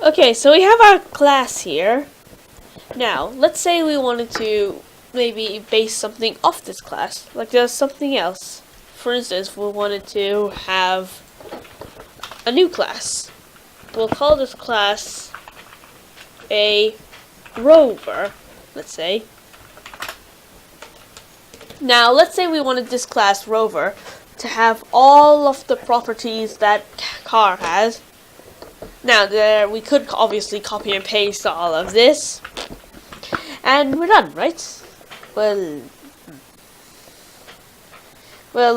Okay, so we have our class here. Now, let's say we wanted to maybe base something off this class, like there's something else. For instance, we wanted to have a new class. We'll call this class a rover, let's say. Now, let's say we wanted this class rover to have all of the properties that car has. Now, we could obviously copy and paste all of this, and we're done, right? Well,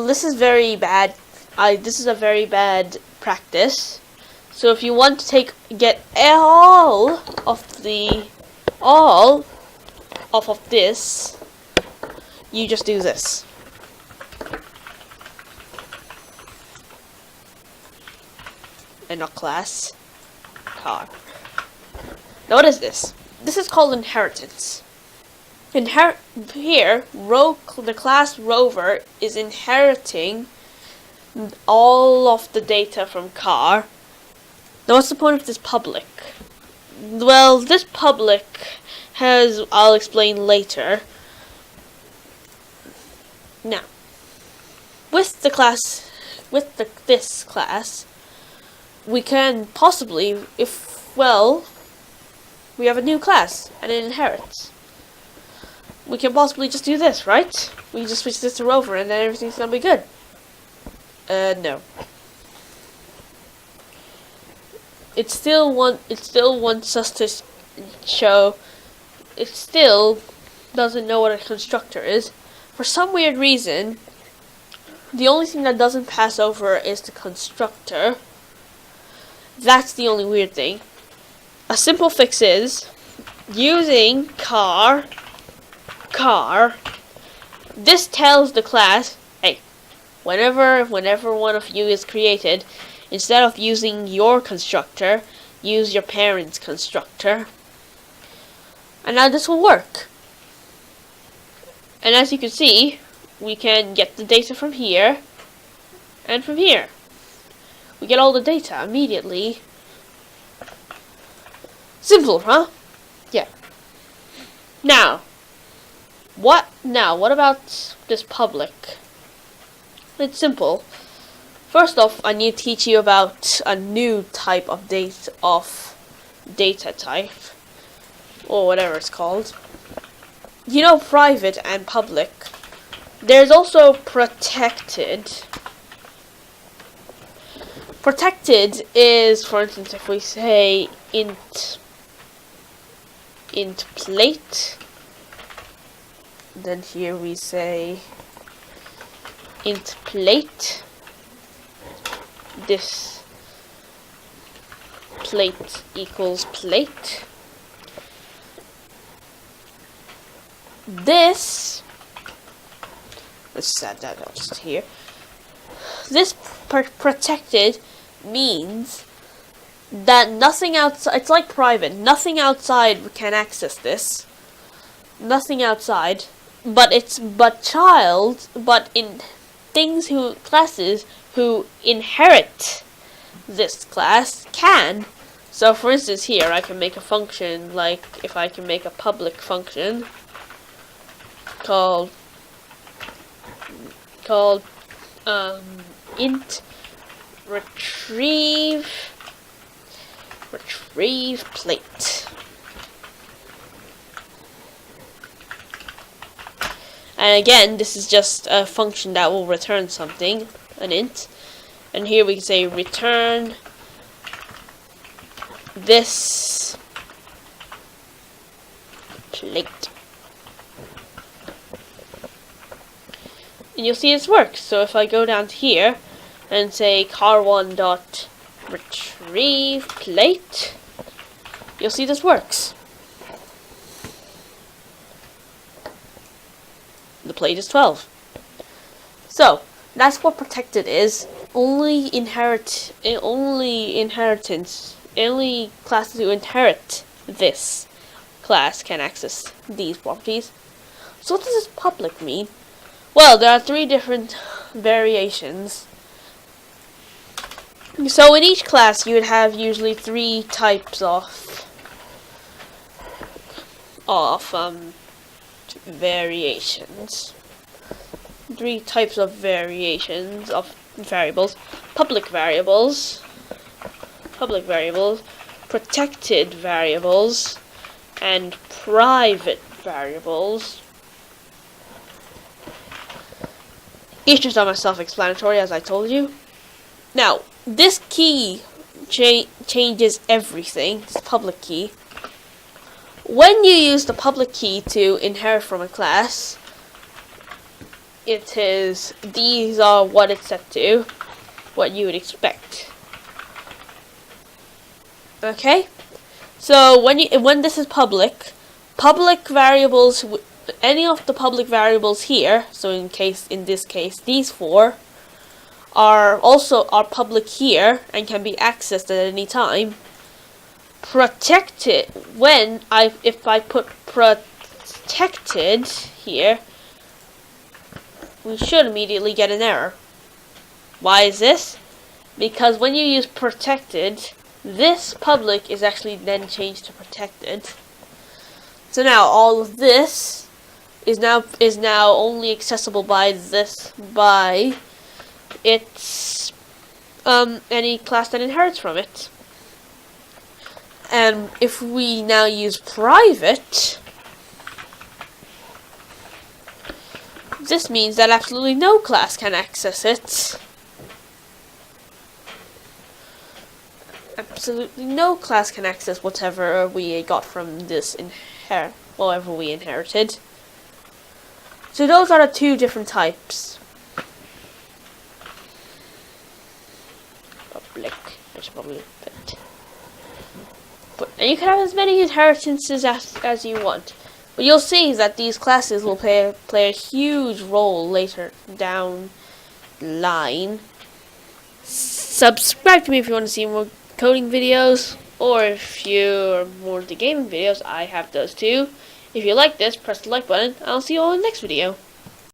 this is very bad. This is a very bad practice. So if you want to get all of this, you just do this. And not class car. Now what is this? This is called inheritance. Here, the class rover is inheriting all of the data from car. Now what's the point of this public? Well, this public I'll explain later. Now, with this class, we can possibly, we have a new class and it inherits. We can possibly just do this, right? We just switch this to rover and then everything's gonna be good. No. It still wants us to show. It still doesn't know what a constructor is. For some weird reason, the only thing that doesn't pass over is the constructor. That's the only weird thing. A simple fix is using car. This tells the class, hey, whenever one of you is created, instead of using your constructor, use your parent's constructor. And now this will work. And as you can see, we can get the data from here and from here. We get all the data immediately. Simple, huh? Yeah. Now what about this public? It's simple. First off, I need to teach you about a new type of data type, or whatever it's called. You know, private and public. There's also protected. Protected is, for instance, if we say int plate, then here we say int plate. This plate equals plate. This, let's set that out just here. This protected means that nothing outside, it's like private, nothing outside can access this. Nothing outside, but classes who inherit this class can. So for instance here, I can make a function, like if I can make a public function called int retrieve plate. And again, this is just a function that will return something, an int. And here we can say return this plate. And you'll see this works. So if I go down to here and say car1.retrieve plate, you'll see this works. The plate is 12. So that's what protected is. Only classes who inherit this class can access these properties. So what does this public mean? Well, there are 3 different variations. So in each class you would have usually three types of variations. Three types of variations of variables: public variables, protected variables, and private variables. Each of them are self-explanatory, as I told you. Now, this key changes everything, this public key. When you use the public key to inherit from a class, these are what it's set to, what you would expect. Okay? So when this is public variables, any of the public variables here, so in this case these four are public here and can be accessed at any time. Protected, if I put protected here, we should immediately get an error. Why is this? Because when you use protected, this public is actually then changed to protected. So now all of this is now only accessible by its any class that inherits from it. And if we now use private, this means that absolutely no class can access it. Absolutely no class can access whatever we got from this whatever we inherited. So those are the two different types. Public, I should probably and you can have as many inheritances as you want. But you'll see that these classes will play a huge role later down the line. Subscribe to me if you want to see more coding videos, or if you're more into gaming videos, I have those too. If you like this, press the like button. I'll see you all in the next video.